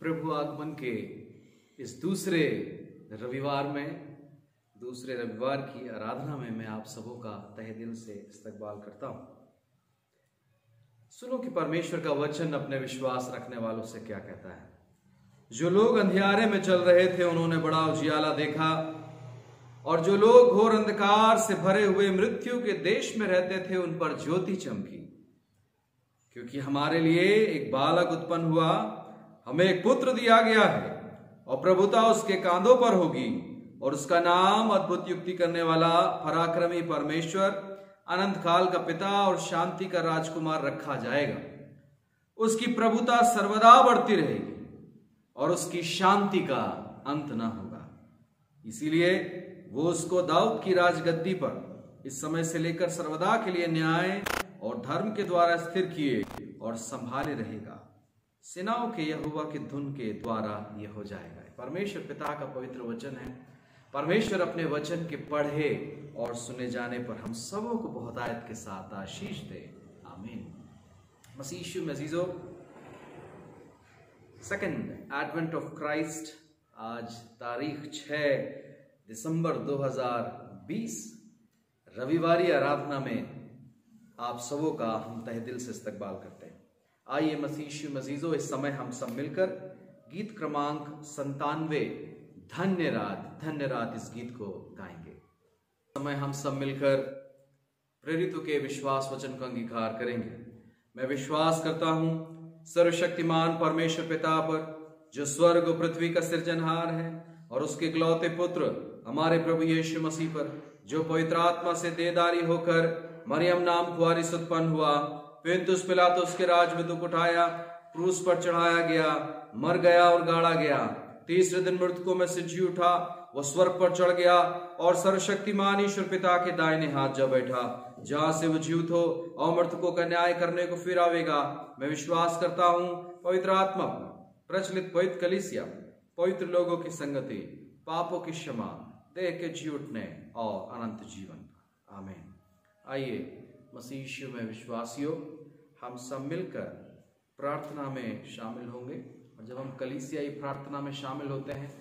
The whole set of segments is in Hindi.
प्रभु आगमन के इस दूसरे रविवार की आराधना में मैं आप सबों का तहे दिल से इस्तकबाल करता हूं। सुनो कि परमेश्वर का वचन अपने विश्वास रखने वालों से क्या कहता है। जो लोग अंधियारे में चल रहे थे उन्होंने बड़ा उजियाला देखा, और जो लोग घोर अंधकार से भरे हुए मृत्यु के देश में रहते थे उन पर ज्योति चमकी। क्योंकि हमारे लिए एक बालक उत्पन्न हुआ, हमें एक पुत्र दिया गया है, और प्रभुता उसके कांधों पर होगी, और उसका नाम अद्भुत युक्ति करने वाला, पराक्रमी परमेश्वर, अनंत काल का पिता और शांति का राजकुमार रखा जाएगा। उसकी प्रभुता सर्वदा बढ़ती रहेगी और उसकी शांति का अंत न होगा। इसीलिए वो उसको दाऊद की राजगद्दी पर इस समय से लेकर सर्वदा के लिए न्याय और धर्म के द्वारा स्थिर किए और संभाले रहेगा। सेनाओं के यहोवा के धुन के द्वारा यह हो जाएगा। परमेश्वर पिता का पवित्र वचन है। परमेश्वर अपने वचन के पढ़े और सुने जाने पर हम सबों को बहुतायत के साथ आशीष दे। आमीन। मसीह यीशु में अजीजों, सेकंड एडवेंट ऑफ क्राइस्ट, आज तारीख 6 दिसंबर 2020 रविवारी आराधना में आप सबों का हम तहे दिल से इस्तकबाल करते हैं। आइए मसीह यीशु में अजीजों, इस समय हम सब मिलकर गीत क्रमांक 97 धन्य रात इस गीत को गाएंगे। इस समय हम सब मिलकर प्रेरितों के विश्वास वचन का अंगीकार करेंगे। मैं विश्वास करता हूं सर्वशक्तिमान परमेश्वर पिता पर, जो स्वर्ग और पृथ्वी का सृजनहार है, और उसके इकलौते पुत्र हमारे प्रभु यीशु मसीह पर, जो पवित्र आत्मा से देहधारी होकर मरियम नाम कुंवारी से उत्पन्न हुआ, पुन्तियुस पिलातुस के राज में दुख उठाया, क्रूस पर चढ़ाया गया, मर गया और गाड़ा गया, तीसरे दिन मृतकों में से जी उठा, वो स्वर्ग पर चढ़ गया और सर्वशक्तिमान ईश्वर पिता के दाहिने हाथ जा बैठा, जहां से वो जीवित हो और मृतकों का न्याय करने को फिर आवेगा। मैं विश्वास करता हूं पवित्र आत्मा पर, प्रचलित पवित्र कलीसिया, पवित्र लोगों की संगति, पापों की क्षमा, देह के जी उठने और अनंत जीवन। आमीन। आइए मसीह यीशु में विश्वासियों, हम सब मिलकर प्रार्थना में शामिल होंगे। और जब हम कलीसियाई प्रार्थना में शामिल होते हैं,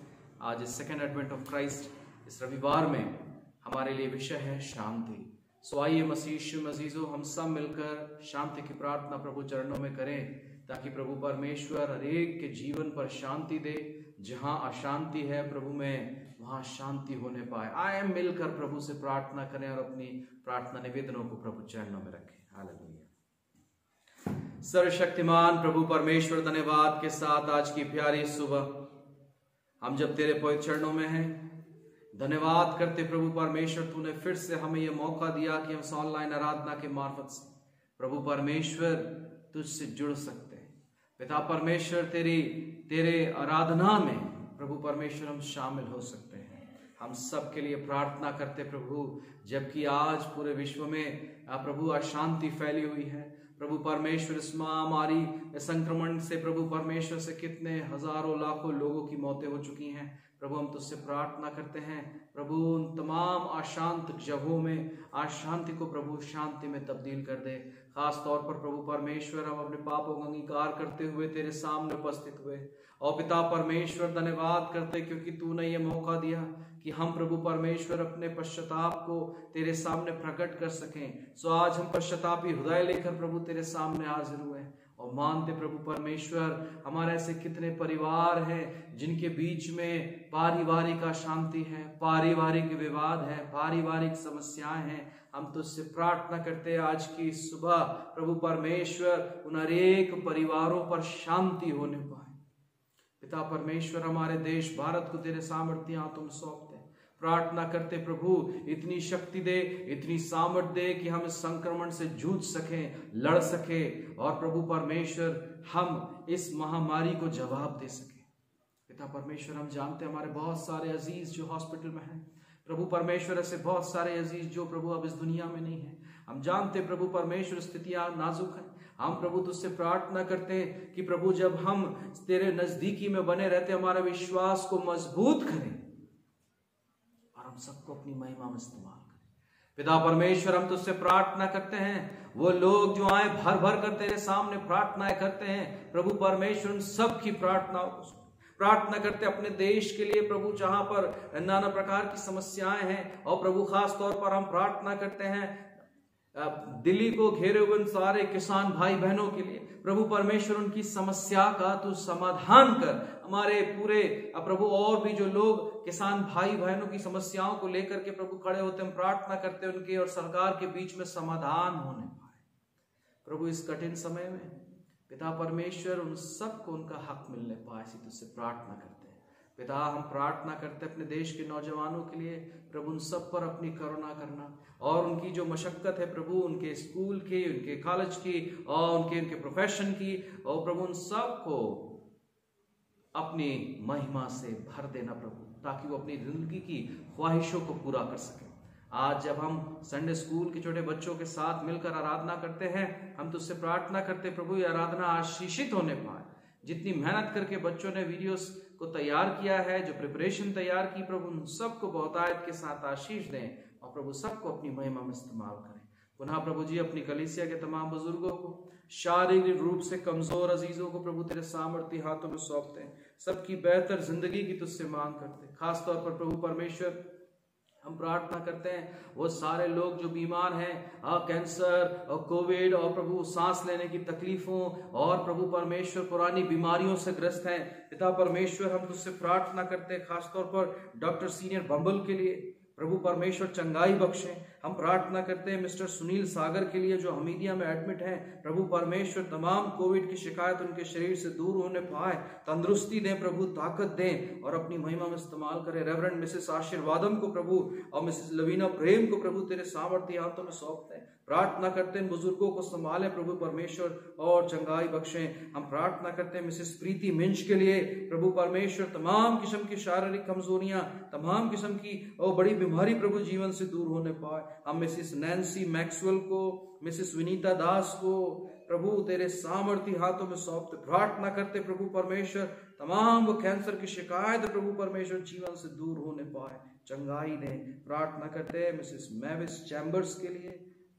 आज इस सेकेंड एडवेंट ऑफ क्राइस्ट इस रविवार में हमारे लिए विषय है शांति। सो आइए मसीह यीशु में अजीजों, हम सब मिलकर शांति की प्रार्थना प्रभु चरणों में करें, ताकि प्रभु परमेश्वर हर एक के जीवन पर शांति दे। जहां अशांति है प्रभु में, वहां शांति होने पाए। आए मिलकर प्रभु से प्रार्थना करें और अपनी प्रार्थना निवेदनों को प्रभु चरणों में रखें। हालेलुया। सर्वशक्तिमान प्रभु परमेश्वर, धन्यवाद के साथ आज की प्यारी सुबह हम जब तेरे पवित्र चरणों में हैं, धन्यवाद करते प्रभु परमेश्वर, तूने फिर से हमें यह मौका दिया कि हम ऑनलाइन आराधना के मार्फत से प्रभु परमेश्वर तुझसे जुड़ सकते हैं। पिता परमेश्वर, तेरे आराधना में प्रभु परमेश्वर हम शामिल हो सकते हैं। हम सब के लिए प्रार्थना करते प्रभु, जबकि आज पूरे विश्व में प्रभु अशांति फैली हुई है। प्रभु परमेश्वर, इस महामारी संक्रमण से प्रभु परमेश्वर से कितने हजारों लाखों लोगों की मौतें हो चुकी हैं। प्रभु हम तुझसे प्रार्थना करते हैं प्रभु, उन तमाम अशांत जगहों में अशांति को प्रभु शांति में तब्दील कर दे। खास तौर पर प्रभु परमेश्वर, हम अपने पापों का अंगीकार करते हुए तेरे सामने उपस्थित हुए, और पिता परमेश्वर धन्यवाद करते क्योंकि तूने ये मौका दिया कि हम प्रभु परमेश्वर अपने पश्चाताप को तेरे सामने प्रकट कर सकें। सो आज हम पश्चातापी हृदय लेकर प्रभु तेरे सामने हाजिर हुए और मानते प्रभु परमेश्वर, हमारे ऐसे कितने परिवार हैं जिनके बीच में पारिवारिक अशांति है, पारिवारिक विवाद है, पारिवारिक समस्याएं हैं। हम तुझसे प्रार्थना करते हैं आज की सुबह प्रभु परमेश्वर, उन अनेक परिवारों पर शांति होने पाए। पिता परमेश्वर, हमारे देश भारत को तेरे सामर्थ्य हाथों में सौंपते, प्रार्थना करते प्रभु इतनी शक्ति दे, इतनी सामर्थ्य दे कि हम इस संक्रमण से जूझ सकें, लड़ सके, और प्रभु परमेश्वर हम इस महामारी को जवाब दे सके। पिता परमेश्वर, हम जानते हैं हमारे बहुत सारे अजीज जो हॉस्पिटल में हैं, प्रभु परमेश्वर ऐसे बहुत सारे अजीज जो प्रभु अब इस दुनिया में नहीं है। हम जानते प्रभु परमेश्वर स्थितियां नाजुक हैं। हम प्रभु तुझसे प्रार्थना करते हैं कि प्रभु जब हम तेरे नजदीकी में बने रहते, हमारे विश्वास को मजबूत करें और हम सबको अपनी महिमा में इस्तेमाल करें। पिता परमेश्वर, हम तुझसे प्रार्थना करते हैं, वो लोग जो आए भर भर कर तेरे सामने प्रार्थनाएं करते हैं, प्रभु परमेश्वर उन सब की प्रार्थना करते अपने देश के लिए प्रभु, जहां पर नाना प्रकार की समस्याएं हैं। और प्रभु खास तौर पर हम प्रार्थना करते हैं दिल्ली को घेरे हुए उन सारे किसान भाई बहनों के लिए, प्रभु परमेश्वर उनकी समस्या का तू समाधान कर। हमारे पूरे प्रभु और भी जो लोग किसान भाई बहनों की समस्याओं को लेकर के प्रभु खड़े होते, हम प्रार्थना करते उनके और सरकार के बीच में समाधान होने पाए। प्रभु इस कठिन समय में पिता परमेश्वर उन सबको उनका हक मिलने पाए, इसी तुझसे प्रार्थना करते हैं। पिता, हम प्रार्थना करते अपने देश के नौजवानों के लिए, प्रभु उन सब पर अपनी करुणा करना, और उनकी जो मशक्कत है प्रभु, उनके स्कूल की, उनके कॉलेज की और उनके प्रोफेशन की, और प्रभु उन सबको अपनी महिमा से भर देना प्रभु, ताकि वो अपनी जिंदगी की ख्वाहिशों को पूरा कर सके। आज जब हम संडे स्कूल के छोटे बच्चों के साथ मिलकर आराधना करते हैं, हम तुझसे प्रार्थना करते प्रभु ये आराधना आशीषित होने पाए। जितनी मेहनत करके बच्चों ने वीडियोस को तैयार किया है, जो प्रिपरेशन तैयार की, प्रभु उन सबको बहुतायत के साथ आशीष दें, और प्रभु सबको अपनी महिमा में इस्तेमाल करें। पुनः प्रभु जी अपनी कलीसिया के तमाम बुजुर्गों को, शारीरिक रूप से कमजोर अजीजों को प्रभु तेरे सामर्थ्य हाथों में सौंपते हैं, सबकी बेहतर जिंदगी की तुझसे मांग करते हैं। खासतौर पर प्रभु परमेश्वर हम प्रार्थना करते हैं वो सारे लोग जो बीमार हैं, कैंसर और कोविड और प्रभु सांस लेने की तकलीफों और प्रभु परमेश्वर पुरानी बीमारियों से ग्रस्त हैं। पिता परमेश्वर, हम तुझसे प्रार्थना करते हैं खासतौर पर डॉक्टर सीनियर बम्बल के लिए, प्रभु परमेश्वर चंगाई बख्शें। हम प्रार्थना करते हैं मिस्टर सुनील सागर के लिए जो हमीदिया में एडमिट हैं, प्रभु परमेश्वर तमाम कोविड की शिकायत उनके शरीर से दूर होने पाए, तंदुरुस्ती दें प्रभु, ताकत दें और अपनी महिमा में इस्तेमाल करें। रेवरेंड मिसेस आशीर्वादम को प्रभु और मिसेस लवीना प्रेम को प्रभु तेरे सामर्थ्य हाथों में सौंपते हैं। प्रार्थना करते हैं बुजुर्गों को संभालें प्रभु परमेश्वर और चंगाई बख्शें। हम प्रार्थना करते हैं मिसेस प्रीति मिंच के लिए, प्रभु परमेश्वर तमाम किस्म की शारीरिक कमजोरियां, तमाम किस्म की और बड़ी बीमारी प्रभु जीवन से दूर होने पाए। हम मिसेस नैन्सी मैक्सवेल को, मिसेस विनीता दास को प्रभु तेरे सामर्थ्य हाथों में सौंपते। प्रार्थना करते प्रभु परमेश्वर तमाम वो कैंसर की शिकायत प्रभु परमेश्वर जीवन से दूर होने पाए, चंगाई दें। प्रार्थना करते हैं मिसेस मैविस चैम्बर्स के लिए,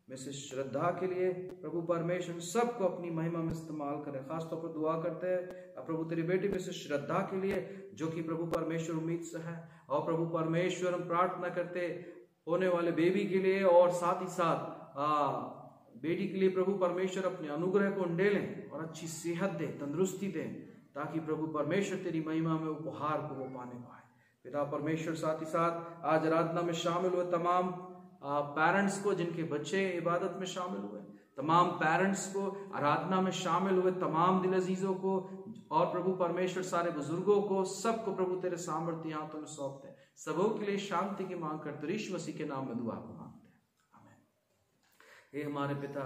मिसेस श्रद्धा के लिए, प्रभु परमेश्वर सबको अपनी महिमा में इस्तेमाल करें। खासतौर पर दुआ करते हैं प्रभु तेरी बेटी मिसेस श्रद्धा के लिए जो कि प्रभु परमेश्वर उम्मीद से है, और प्रभु परमेश्वर हम प्रार्थना करते होने वाले बेबी के लिए और साथ ही साथ बेटी के लिए प्रभु परमेश्वर अपने अनुग्रह को उंडेलें और अच्छी सेहत दे, तंदुरुस्ती दें, ताकि प्रभु परमेश्वर तेरी महिमा में उपहार को वो पाने पाए। पिता परमेश्वर साथ ही साथ आज आराधना में शामिल हुए तमाम पेरेंट्स को जिनके बच्चे इबादत में शामिल हुए, तमाम पेरेंट्स को आराधना में शामिल हुए, तमाम दिल अजीजों को और प्रभु परमेश्वर सारे बुजुर्गों को, सबको प्रभु तेरे सामर्थ्य हाथों में सौंपते हैं। सबों के लिए शांति की मांग करते यीशु मसीह के नाम में दुआ को मांगते हैं, आमीन। हे हमारे पिता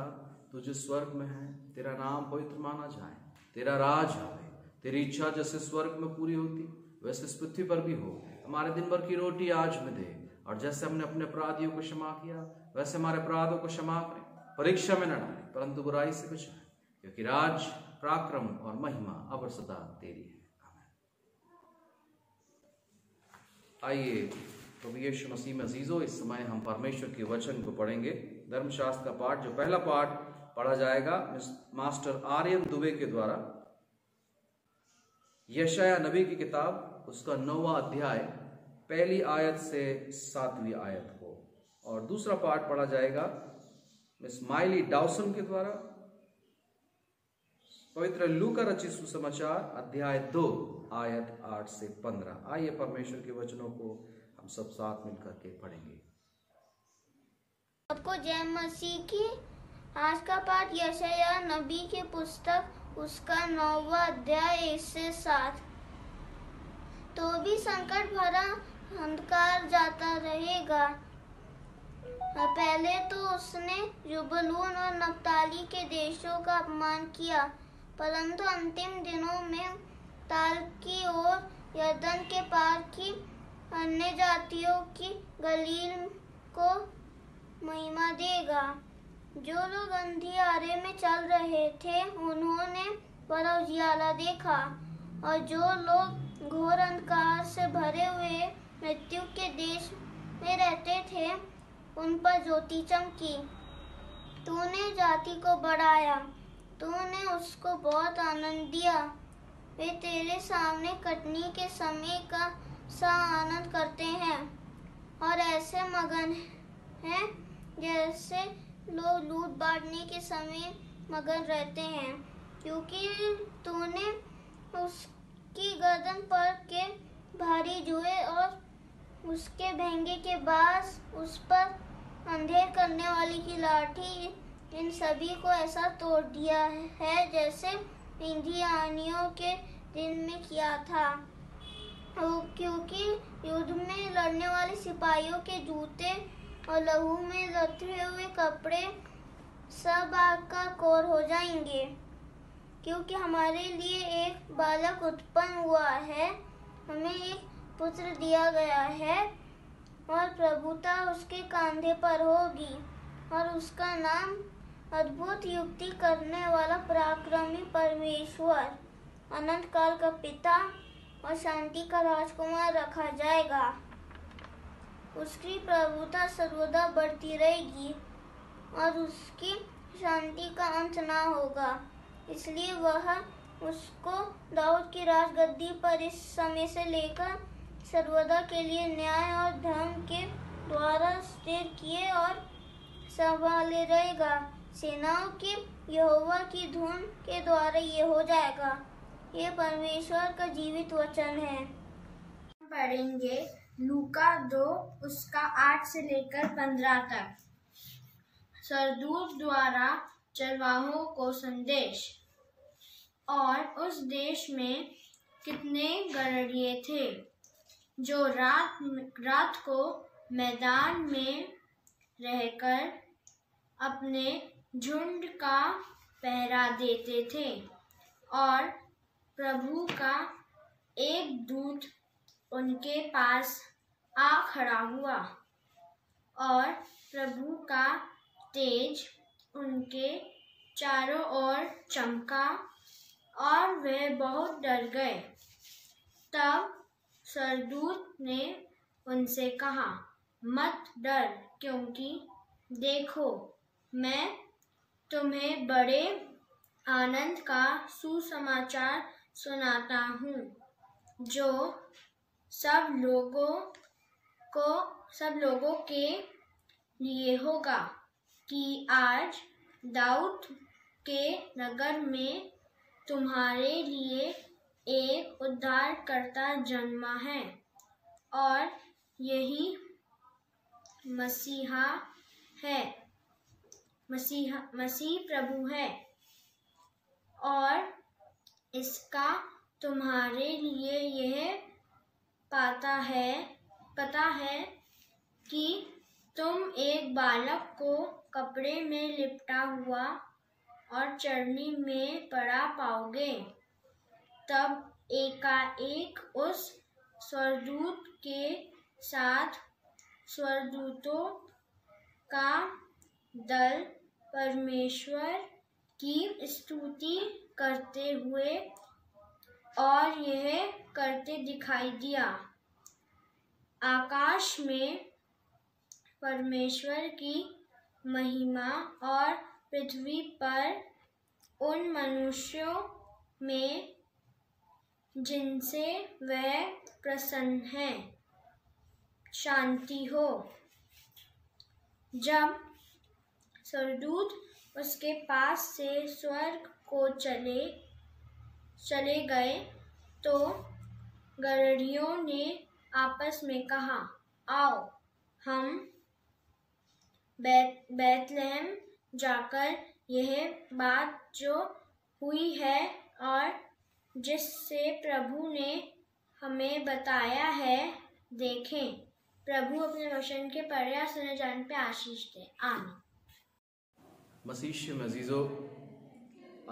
तू जो स्वर्ग में है, तेरा नाम पवित्र माना जाए, तेरा राज आवे, तेरी इच्छा जैसे स्वर्ग में पूरी होती वैसे इस पृथ्वी पर भी हो। हमारे दिन भर की रोटी आज में दे, और जैसे हमने अपने अपराधियों को क्षमा किया वैसे हमारे अपराधों को क्षमा करें, परीक्षा में न डालें परंतु बुराई से बचाएं, क्योंकि राज, पराक्रम और महिमा अब और सदा तेरी है, आमीन। आइए प्रभु यीशु मसीह में अजीजों, इस समय हम परमेश्वर के वचन को पढ़ेंगे। धर्मशास्त्र का पाठ, जो पहला पाठ पढ़ा जाएगा मास्टर आर्यन दुबे के द्वारा, यशायाह नबी की किताब उसका 9वां अध्याय पहली आयत से 7वीं आयत को, और दूसरा पाठ पढ़ा जाएगा मिस माइली डाउसन के द्वारा, पवित्र लूका रचित सुसमाचार अध्याय 2 आयत 8 से 15। आइए परमेश्वर के वचनों को हम सब साथ मिलकर के पढ़ेंगे। आपको जय मसीह की। आज का पाठ यशायाह नबी की पुस्तक उसका 9वां अध्याय 1 से 7। तो भी संकट भरा अंधकार जाता रहेगा। पहले तो उसने जुबलून और नप्ताली के देशों का अपमान किया, परंतु अंतिम दिनों में ताल की ओर यरदन के पार की अन्य जातियों की गलील को महिमा देगा। जो लोग अंधियारे में चल रहे थे उन्होंने बड़ा उजियाला देखा, और जो लोग घोर अंधकार से भरे हुए मृत्यु के देश में रहते थे उन पर ज्योति चमकी। तूने जाति को बढ़ाया, तूने उसको बहुत आनंद दिया। वे तेरे सामने कटनी के समय का सा आनंद करते हैं और ऐसे मगन हैं जैसे लोग लूट बांटने के समय मगन रहते हैं, क्योंकि तूने उसकी गर्दन पर के भारी जुए और उसके भेंगे के बाज, उस पर अंधेर करने वाली की लाठी, इन सभी को ऐसा तोड़ दिया है जैसे इंधी आनियों के दिन में किया था। क्योंकि युद्ध में लड़ने वाले सिपाहियों के जूते और लहू में लथड़े हुए कपड़े सब आग का कोर हो जाएंगे। क्योंकि हमारे लिए एक बालक उत्पन्न हुआ है, हमें एक पुत्र दिया गया है और प्रभुता उसके कंधे पर होगी और उसका नाम अद्भुत युक्ति करने वाला, पराक्रमी परमेश्वर, अनंत काल का पिता और शांति का राजकुमार रखा जाएगा। उसकी प्रभुता सर्वदा बढ़ती रहेगी और उसकी शांति का अंत ना होगा। इसलिए वह उसको दाऊद की राजगद्दी पर इस समय से लेकर सर्वदा के लिए न्याय और धर्म के द्वारा स्थिर किए और संभाले रहेगा। सेनाओं की यहोवा की धुन के द्वारा ये हो जाएगा। ये परमेश्वर का जीवित वचन है। पढ़ेंगे लूका 2 उसका 8 से लेकर 15 तक। सरदूत द्वारा चरवाहों को संदेश। और उस देश में कितने गड़रिये थे जो रात को मैदान में रहकर अपने झुंड का पहरा देते थे। और प्रभु का एक दूत उनके पास आ खड़ा हुआ और प्रभु का तेज उनके चारों ओर चमका और वे बहुत डर गए। तब सरदूत ने उनसे कहा, मत डर, क्योंकि देखो मैं तुम्हें बड़े आनंद का सुसमाचार सुनाता हूँ, जो सब लोगों के लिए होगा, कि आज दाऊद के नगर में तुम्हारे लिए एक उद्धारकर्ता जन्मा है और यही मसीह प्रभु है। और इसका तुम्हारे लिए यह पता है कि तुम एक बालक को कपड़े में लिपटा हुआ और चरनी में पड़ा पाओगे। तब एकाएक उस स्वर्गदूत के साथ स्वर्गदूतों का दल परमेश्वर की स्तुति करते हुए और यह करते दिखाई दिया, आकाश में परमेश्वर की महिमा और पृथ्वी पर उन मनुष्यों में जिनसे वह प्रसन्न है शांति हो। जब स्वर्गदूत उसके पास से स्वर्ग को चले गए तो गड़रियों ने आपस में कहा, आओ हम बैतलहम जाकर यह बात जो हुई है और जिससे प्रभु ने हमें बताया है देखें। प्रभु अपने वचन के पढ़े और सुने जाने पे आशीष दे। आमीन। मसीह में अजीजों,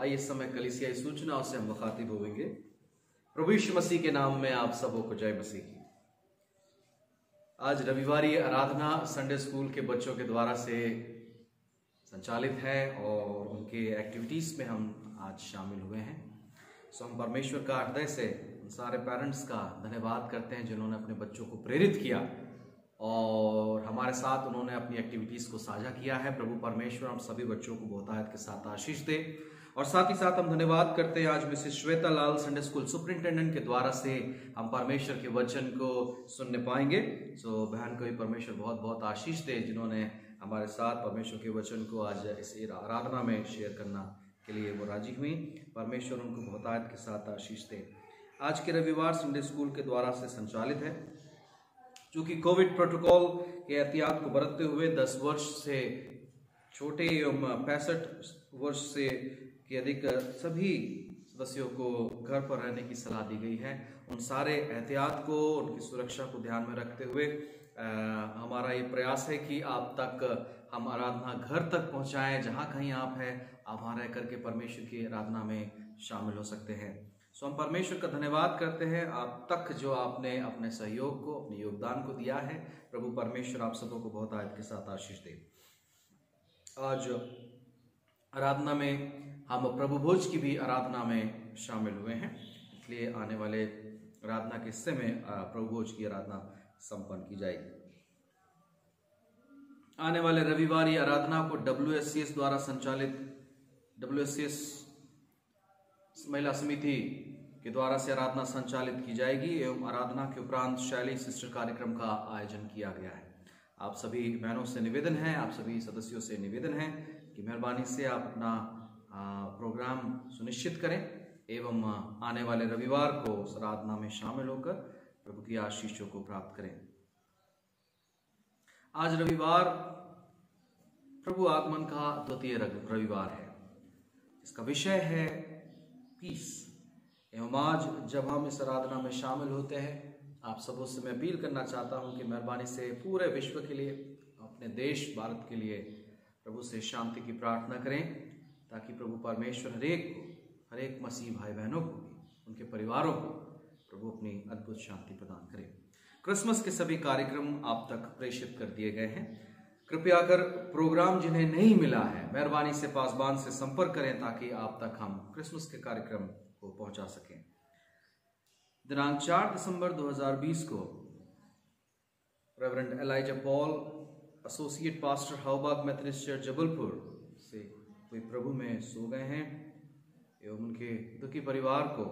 आइए इस समय कलीसियाई सूचनाओं से हम मुखातिब होंगे। प्रभु यीशु मसीह के नाम में आप सबों को जय मसीह की। आज रविवारी आराधना संडे स्कूल के बच्चों के द्वारा से संचालित है और उनके एक्टिविटीज में हम आज शामिल हुए हैं। सो हम परमेश्वर का हृदय से उन सारे पेरेंट्स का धन्यवाद करते हैं जिन्होंने अपने बच्चों को प्रेरित किया और हमारे साथ उन्होंने अपनी एक्टिविटीज़ को साझा किया है। प्रभु परमेश्वर हम सभी बच्चों को बहुतायत के साथ आशीष दे। और साथ ही साथ हम धन्यवाद करते हैं आज मिसेस श्वेता लाल संडे स्कूल सुपरिंटेंडेंट के द्वारा से हम परमेश्वर के वचन को सुनने पाएंगे। सो बहन को भी परमेश्वर बहुत बहुत आशीष दे, जिन्होंने हमारे साथ परमेश्वर के वचन को आज इस आराधना में शेयर करना के लिए वो राजी हुई। परमेश्वर उनको बहुतायत के साथ आशीष दे। आज के रविवार संडे स्कूल के द्वारा से संचालित है, चूँकि कोविड प्रोटोकॉल के एहतियात को बरतते हुए 10 वर्ष से छोटे एवं 65 वर्ष से के अधिक सभी सदस्यों को घर पर रहने की सलाह दी गई है। उन सारे एहतियात को, उनकी सुरक्षा को ध्यान में रखते हुए हमारा ये प्रयास है कि आप तक हम आराधना घर तक पहुंचाएं। जहां कहीं आप हैं, आप वहां रह करके परमेश्वर की आराधना में शामिल हो सकते हैं। सो हम परमेश्वर का धन्यवाद करते हैं आप तक जो आपने अपने सहयोग को, अपने योगदान को दिया है। प्रभु परमेश्वर आप सबों को बहुत आयत के साथ आशीष दे। आज आराधना में हम प्रभु भोज की भी आराधना में शामिल हुए हैं, इसलिए आने वाले आराधना के हिस्से में प्रभु भोज की आराधना संपन्न की जाएगी। आने वाले रविवार ये आराधना को WSCS द्वारा संचालित WSCS महिला समिति के द्वारा से आराधना संचालित की जाएगी एवं आराधना के उपरांत शैली सिस्टर कार्यक्रम का आयोजन किया गया है। आप सभी बहनों से निवेदन है, आप सभी सदस्यों से निवेदन है कि मेहरबानी से आप अपना प्रोग्राम सुनिश्चित करें एवं आने वाले रविवार को उस आराधना में शामिल होकर प्रभु की आशीषों को प्राप्त करें। आज रविवार प्रभु आगमन का द्वितीय रविवार है, इसका विषय है पीस। एवं आज जब हम इस आराधना में शामिल होते हैं, आप सबों से मैं अपील करना चाहता हूं कि मेहरबानी से पूरे विश्व के लिए, अपने देश भारत के लिए प्रभु से शांति की प्रार्थना करें, ताकि प्रभु परमेश्वर हर एक मसीह भाई बहनों को भी, उनके परिवारों को प्रभु अपनी अद्भुत शांति प्रदान करें। क्रिसमस के सभी कार्यक्रम आप तक प्रेषित कर दिए गए हैं। कृपया कर प्रोग्राम जिन्हें नहीं मिला है, मेहरबानी से पासबान से संपर्क करें ताकि आप तक हम क्रिसमस के कार्यक्रम को पहुंचा सकें। दिनांक 4 दिसंबर 2020 को Reverend Eliza Paul, associate pastor Howbagh Methodist church Jabalpur से वे प्रभु में सो गए हैं एवं उनके दुखी परिवार को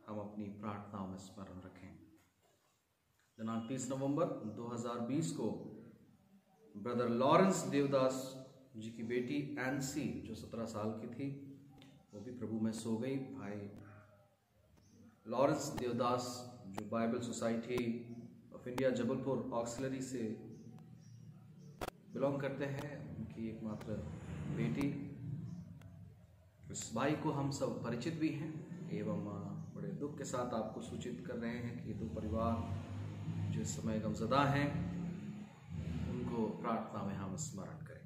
हम अपनी प्रार्थनाओं में स्मरण रखें। दिनांक 30 नवंबर 2020 को ब्रदर लॉरेंस देवदास जी की बेटी एनसी, जो 17 साल की थी, वो भी प्रभु में सो गई। भाई लॉरेंस देवदास जो Bible society of India Jabalpur auxiliary से बिलोंग करते हैं, उनकी एकमात्र बेटी। इस भाई को हम सब परिचित भी हैं एवं बड़े दुख के साथ आपको सूचित कर रहे हैं कि दो परिवार जो इस समय गमज़दा हैं, उनको प्रार्थना में हम स्मरण करें।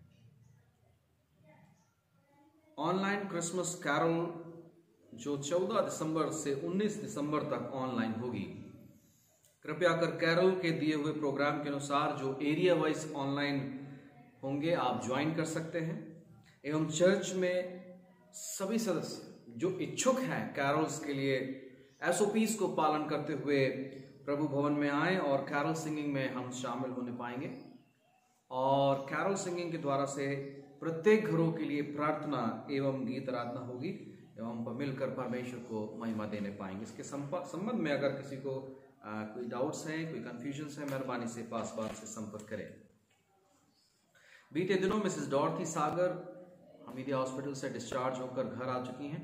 ऑनलाइन क्रिसमस कैरल जो 14 दिसंबर से 19 दिसंबर तक ऑनलाइन होगी। कृपया कर कैरल के दिए हुए प्रोग्राम के अनुसार जो एरिया वाइज ऑनलाइन होंगे आप ज्वाइन कर सकते हैं एवं चर्च में सभी सदस्य जो इच्छुक हैं कैरल्स के लिए SOPs को पालन करते हुए प्रभु भवन में आएं और कैरल सिंगिंग में हम शामिल होने पाएंगे। और कैरल सिंगिंग के द्वारा से प्रत्येक घरों के लिए प्रार्थना एवं गीत आराधना होगी एवं हम मिलकर परमेश्वर को महिमा देने पाएंगे। इसके संबंध में अगर किसी को कोई डाउट्स हैं, कोई कन्फ्यूजन्स हैं, मेहरबानी से पासबान से संपर्क करें। बीते दिनों मिसेस डॉर्थी सागर हमीदिया हॉस्पिटल से डिस्चार्ज होकर घर आ चुकी हैं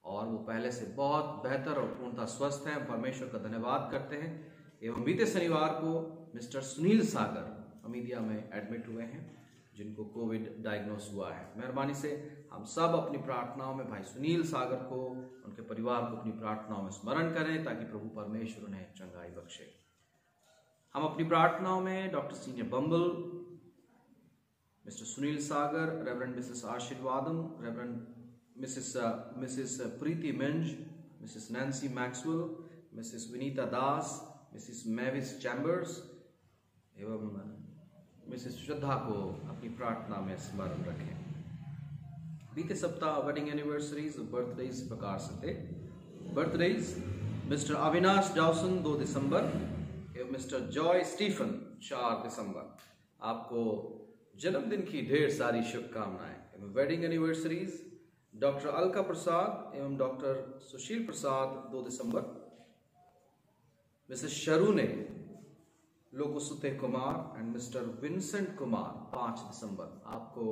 और वो पहले से बहुत बेहतर और पूर्णतः स्वस्थ हैं। परमेश्वर का धन्यवाद करते हैं। एवं बीते शनिवार को मिस्टर सुनील सागर हमीदिया में एडमिट हुए हैं, जिनको कोविड डायग्नोस हुआ है। मेहरबानी से हम सब अपनी प्रार्थनाओं में भाई सुनील सागर को, उनके परिवार को अपनी प्रार्थनाओं में स्मरण करें ताकि प्रभु परमेश्वर उन्हें चंगाई बख्शे। हम अपनी प्रार्थनाओं में doctor senior Bumble, Mr Sunil Sagar, Reverend Mrs Ashirvadam, Reverend Mrs Preeti Minz, Mrs Nancy Maxwell, Mrs Vinita Das, Mrs Mavis Chambers एवं मिसेस श्रद्धा को अपनी प्रार्थना में स्मरण रखें। बीते सप्ताह वेडिंग एनिवर्सरीज और बर्थडेज प्रकार से थे। बर्थडेज मिस्टर अविनाश डाउसन 2 दिसंबर एवं मिस्टर जॉय स्टीफन 4 दिसंबर, आपको जन्मदिन की ढेर सारी शुभकामनाएं। Wedding anniversaries doctor Alka Prasad एवं डॉक्टर सुशील प्रसाद 2 दिसंबर, मिसेस शरुने लोकोसुते Kumar and Mr Vincent Kumar 5 दिसंबर, आपको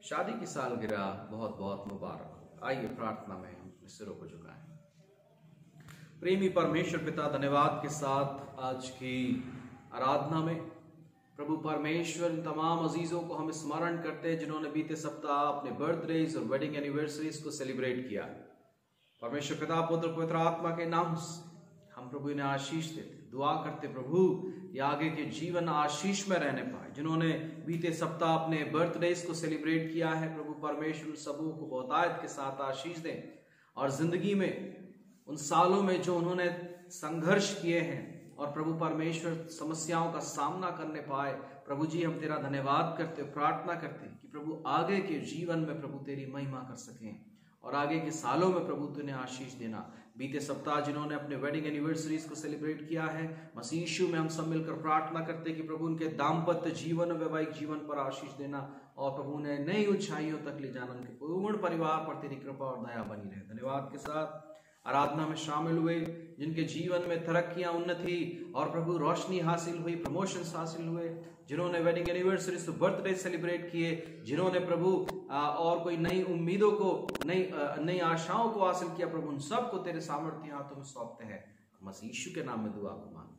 शादी की सालगिरह बहुत बहुत मुबारक। आइए प्रार्थना में हम अपने सिरों को झुकाएं। प्रेमी परमेश्वर पिता, धन्यवाद के साथ आज की आराधना में प्रभु परमेश्वर इन तमाम अजीजों को हम स्मरण करते हैं जिन्होंने बीते सप्ताह अपने बर्थडेज और वेडिंग एनिवर्सरीज को सेलिब्रेट किया। परमेश्वर पिता, पुत्र, पवित्र आत्मा के नाम से हम प्रभु इन्हें आशीष देते, दुआ करते प्रभु ये आगे के जीवन आशीष में रहने पाए। जिन्होंने बीते सप्ताह अपने बर्थडेज को सेलिब्रेट किया है, प्रभु परमेश्वर सबों को बहुतायत के साथ आशीष दें और जिंदगी में उन सालों में जो उन्होंने संघर्ष किए हैं और प्रभु परमेश्वर समस्याओं का सामना करने पाए, प्रभु जी हम तेरा धन्यवाद करते, प्रार्थना करते कि प्रभु आगे के जीवन में प्रभु तेरी महिमा कर सकें और आगे के सालों में प्रभु तूने आशीष देना। बीते सप्ताह जिन्होंने अपने वेडिंग एनिवर्सरीज को सेलिब्रेट किया है, मसीह यीशु में हम सब मिलकर प्रार्थना करते कि प्रभु उनके दाम्पत्य जीवन और वैवाहिक जीवन पर आशीष देना और प्रभु उन्हें नई ऊंचाइयों तक ले जाना। उनके पूर्ण परिवार पर तेरी कृपा और दया बनी रहे। धन्यवाद के साथ आराधना में शामिल हुए जिनके जीवन में तरक्कियां, उन्नति और प्रभु रोशनी हासिल हुई, प्रमोशंस हासिल हुए, जिन्होंने वेडिंग एनिवर्सरी से बर्थडे सेलिब्रेट किए, जिन्होंने प्रभु और कोई नई उम्मीदों को, नई आशाओं को हासिल किया, प्रभु उन सबको तेरे सामर्थ्य हाथों में सौंपते हैं। मसीह यीशु के नाम में दुआ को मांगते हैं।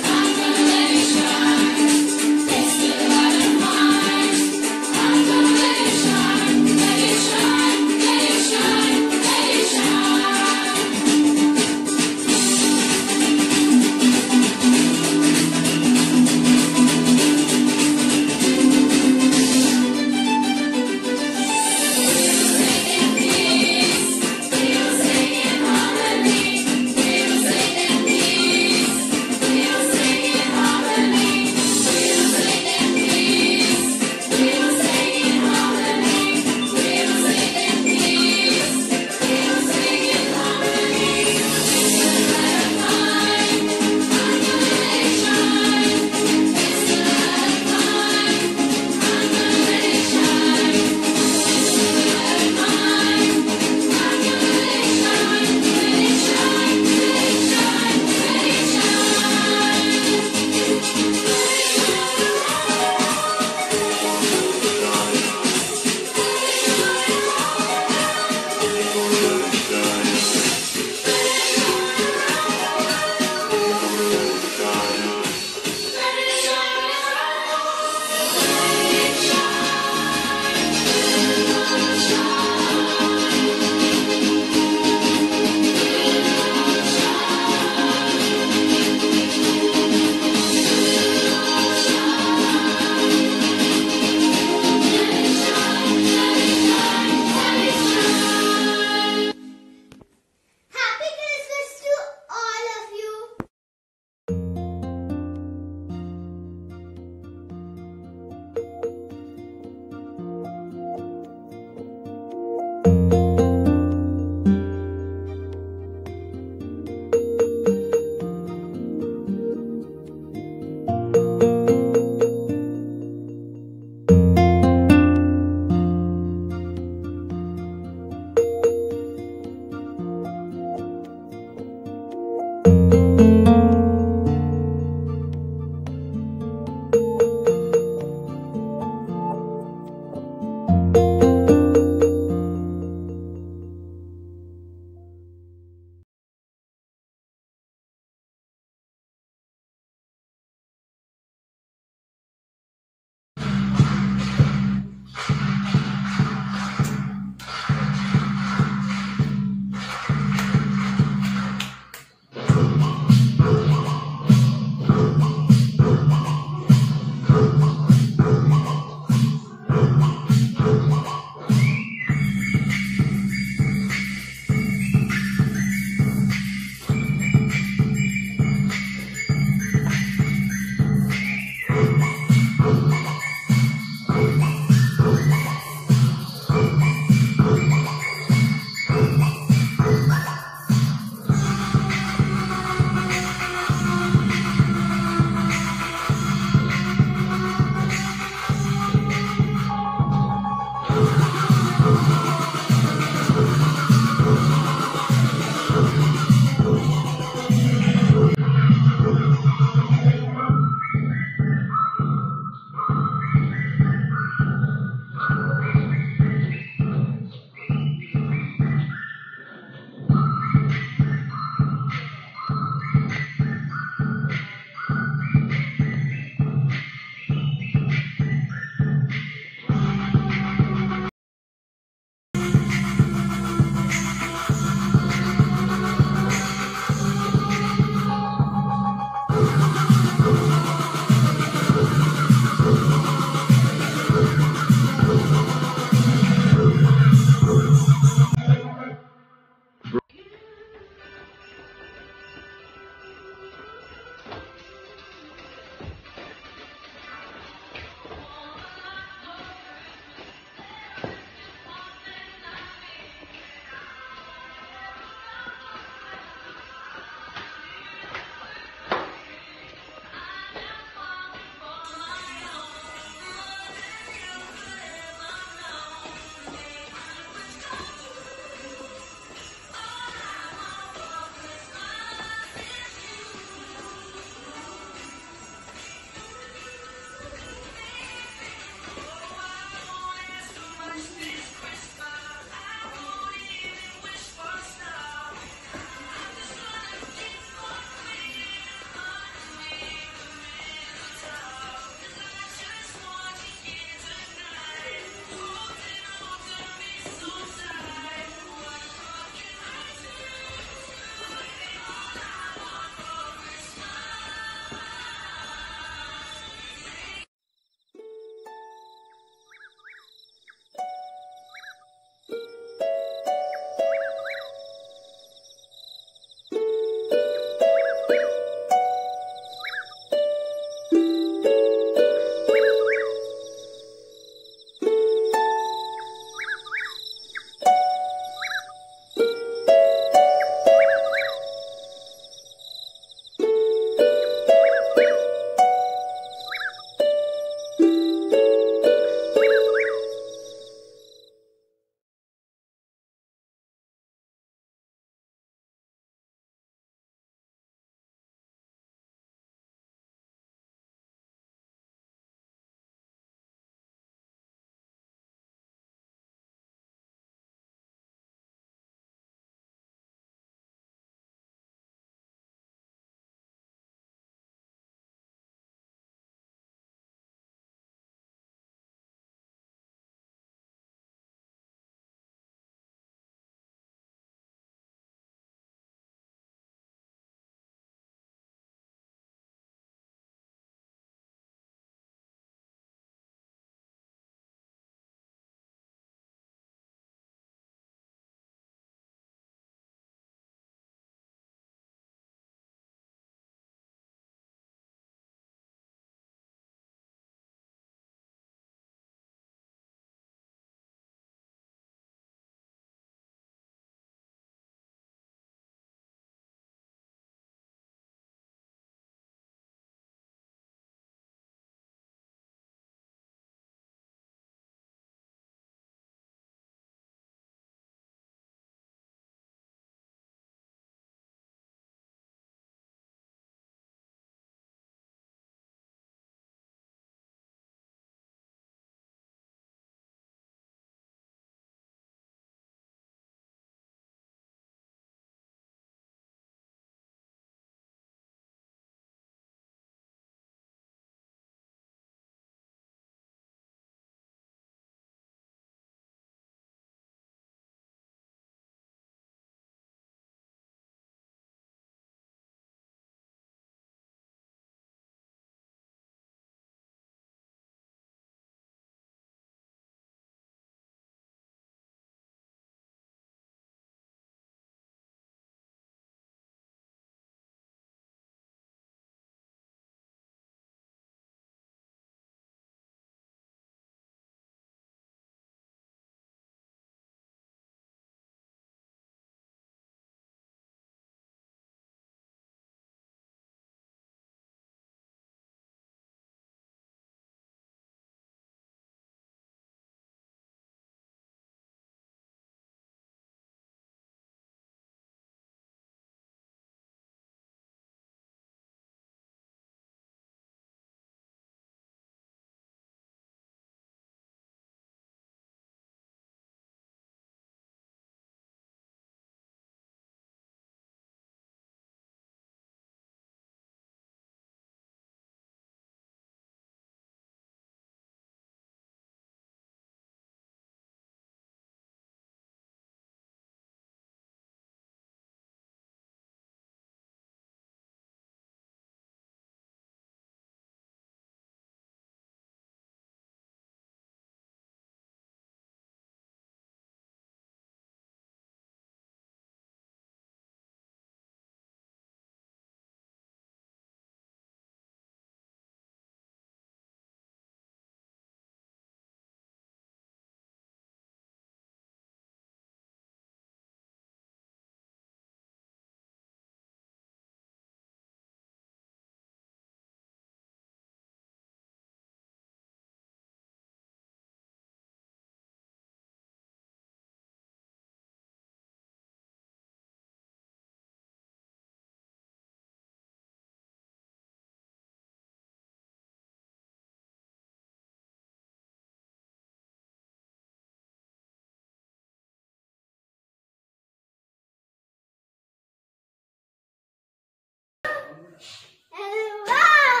अरे वाह!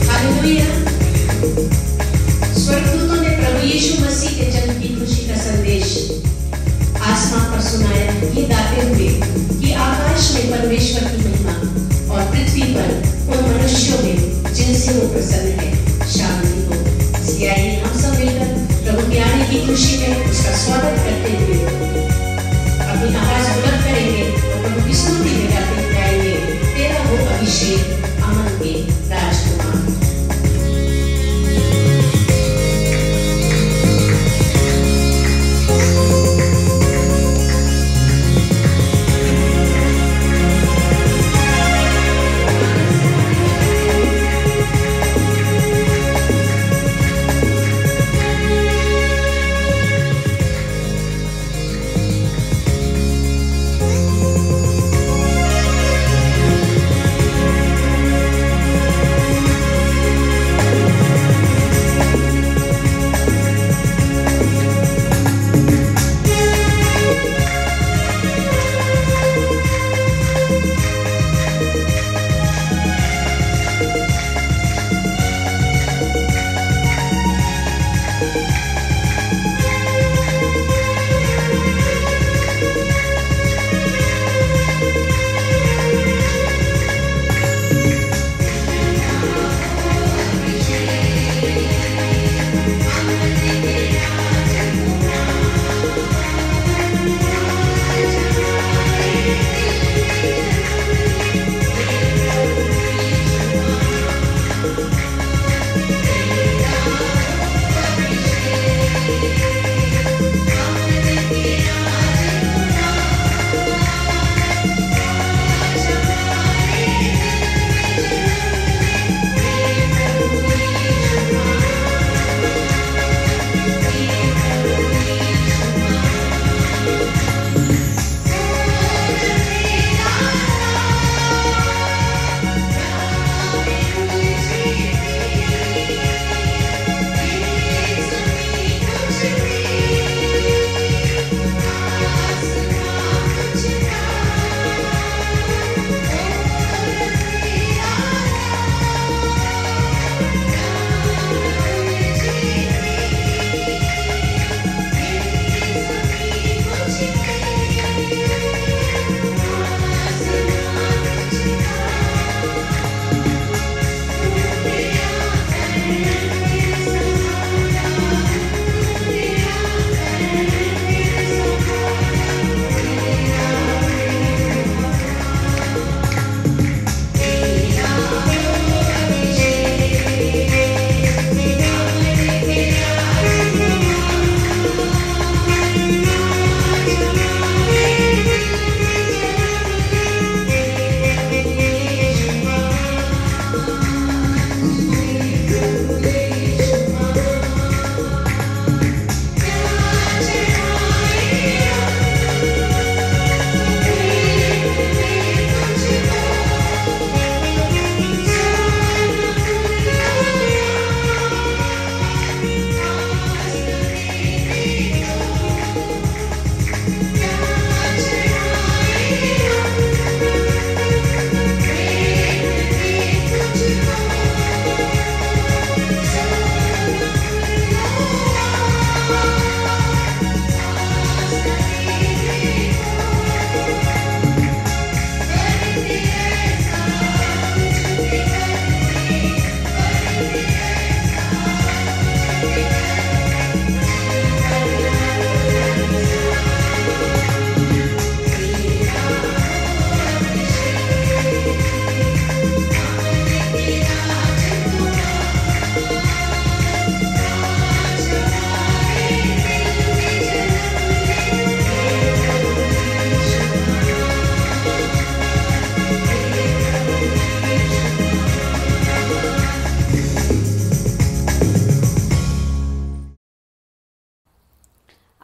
हालेलुया। स्वर्गदूतों ने प्रभु यीशु मसीह के जन्म की खुशी का संदेश आसमान पर सुनाया, ये गाते हुए कि आकाश में परमेश्वर की महिमा और पृथ्वी पर उन मनुष्यों में जिनसे वो प्रसन्न है शांति हो। इसलिए आइए हम सब मिलकर प्रभु के आने की खुशी में उसका स्वागत करते हुए अपनी आवाज बुलंद करेंगे और प्रभु की स्तुति में गाते गाएंगे, तेरा हो अभिषेक अमन के राजकुमार।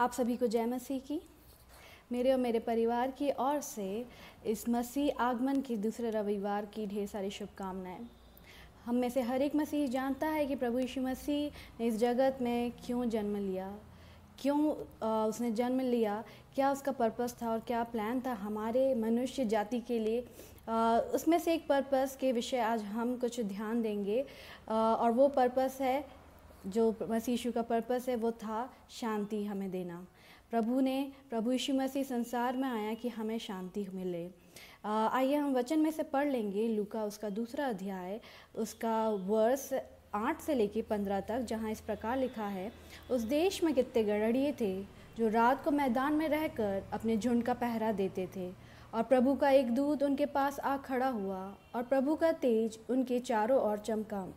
आप सभी को जय मसीह की। मेरे और मेरे परिवार की ओर से इस मसीह आगमन के दूसरे रविवार की ढेर सारी शुभकामनाएं। हम में से हर एक मसीह जानता है कि प्रभु यीशु मसीह ने इस जगत में क्यों जन्म लिया, क्यों उसने जन्म लिया, क्या उसका पर्पस था और क्या प्लान था हमारे मनुष्य जाति के लिए। उसमें से एक पर्पस के विषय आज हम कुछ ध्यान देंगे, और वो पर्पस है, जो मसीह यीशु का पर्पस है, वो था शांति हमें देना। प्रभु यीशु मसीह संसार में आया कि हमें शांति मिले। आइए हम वचन में से पढ़ लेंगे लूका उसका 2 अध्याय, उसका वर्स 8 से लेके 15 तक, जहाँ इस प्रकार लिखा है, उस देश में कितने गड़रिये थे जो रात को मैदान में रहकर अपने झुंड का पहरा देते थे, और प्रभु का एक दूत उनके पास आ खड़ा हुआ और प्रभु का तेज उनके चारों ओर चमका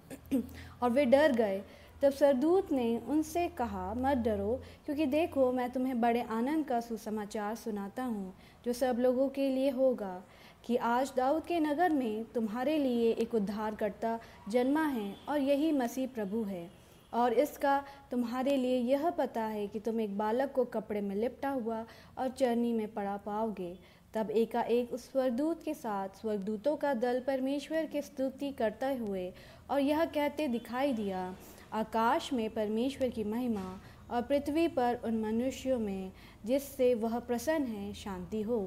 और वे डर गए। तब सरदूत ने उनसे कहा, मत डरो, क्योंकि देखो मैं तुम्हें बड़े आनंद का सुसमाचार सुनाता हूँ, जो सब लोगों के लिए होगा, कि आज दाऊद के नगर में तुम्हारे लिए एक उद्धारकर्ता जन्मा है, और यही मसीह प्रभु है। और इसका तुम्हारे लिए यह पता है कि तुम एक बालक को कपड़े में लिपटा हुआ और चरनी में पड़ा पाओगे। तब एकाएक उस स्वर्गदूत के साथ स्वर्गदूतों का दल परमेश्वर की स्तुति करते हुए और यह कहते दिखाई दिया, आकाश में परमेश्वर की महिमा और पृथ्वी पर उन मनुष्यों में जिससे वह प्रसन्न है शांति हो।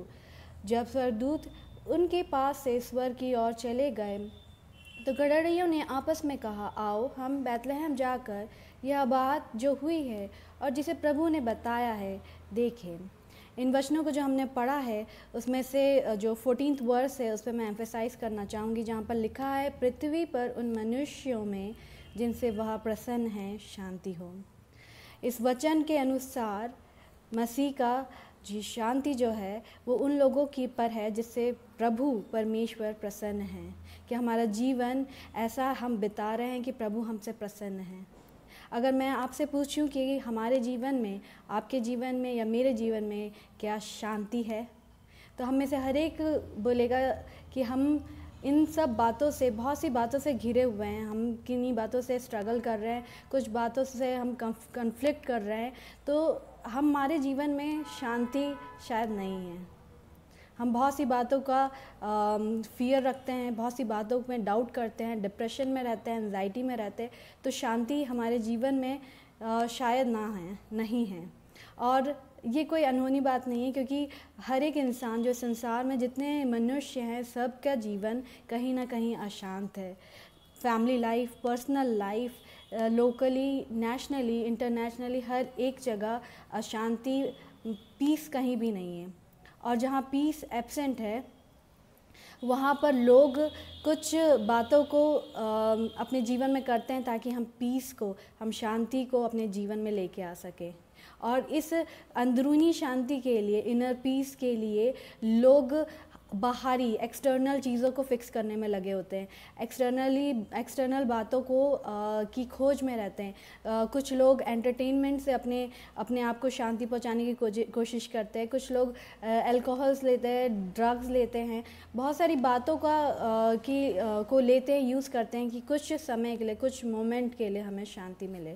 जब स्वर्गदूत उनके पास से स्वर्ग की ओर चले गए तो गड़रियों ने आपस में कहा, आओ हम बैतलहम जाकर यह बात जो हुई है और जिसे प्रभु ने बताया है देखें। इन वचनों को जो हमने पढ़ा है उसमें से जो 14th वर्स है उस पर मैं एम्फेसाइज करना चाहूँगी, जहाँ पर लिखा है, पृथ्वी पर उन मनुष्यों में जिनसे वह प्रसन्न है शांति हो। इस वचन के अनुसार मसीह का जी शांति जो है वो उन लोगों की पर है जिससे प्रभु परमेश्वर प्रसन्न है, कि हमारा जीवन ऐसा हम बिता रहे हैं कि प्रभु हमसे प्रसन्न है। अगर मैं आपसे पूछूं कि हमारे जीवन में, आपके जीवन में या मेरे जीवन में क्या शांति है, तो हम में से हर एक बोलेगा कि हम इन सब बातों से, बहुत सी बातों से घिरे हुए हैं, हम किन्हीं बातों से स्ट्रगल कर रहे हैं, कुछ बातों से हम कन्फ्लिक्ट कर रहे हैं, तो हमारे जीवन में शांति शायद नहीं है। हम बहुत सी बातों का फियर रखते हैं, बहुत सी बातों में डाउट करते हैं, डिप्रेशन में रहते हैं, एंजाइटी में रहते हैं, तो शांति हमारे जीवन में शायद नहीं है। और ये कोई अनहोनी बात नहीं है, क्योंकि हर एक इंसान जो संसार में जितने मनुष्य हैं सबका जीवन कहीं ना कहीं अशांत है। Family life, personal life, locally, nationally, internationally, हर एक जगह अशांति, पीस कहीं भी नहीं है। और जहाँ पीस एब्सेंट है वहाँ पर लोग कुछ बातों को अपने जीवन में करते हैं ताकि हम पीस को, हम शांति को अपने जीवन में लेके आ सकें। और इस अंदरूनी शांति के लिए, इनर पीस के लिए लोग बाहरी एक्सटर्नल चीज़ों को फिक्स करने में लगे होते हैं, एक्सटर्नल बातों को की खोज में रहते हैं। कुछ लोग एंटरटेनमेंट से अपने आप को शांति पहुंचाने की कोशिश करते हैं, कुछ लोग अल्कोहल्स लेते हैं, ड्रग्स लेते हैं, बहुत सारी बातों को लेते हैं, यूज़ करते हैं कि कुछ समय के लिए, कुछ मोमेंट के लिए हमें शांति मिले।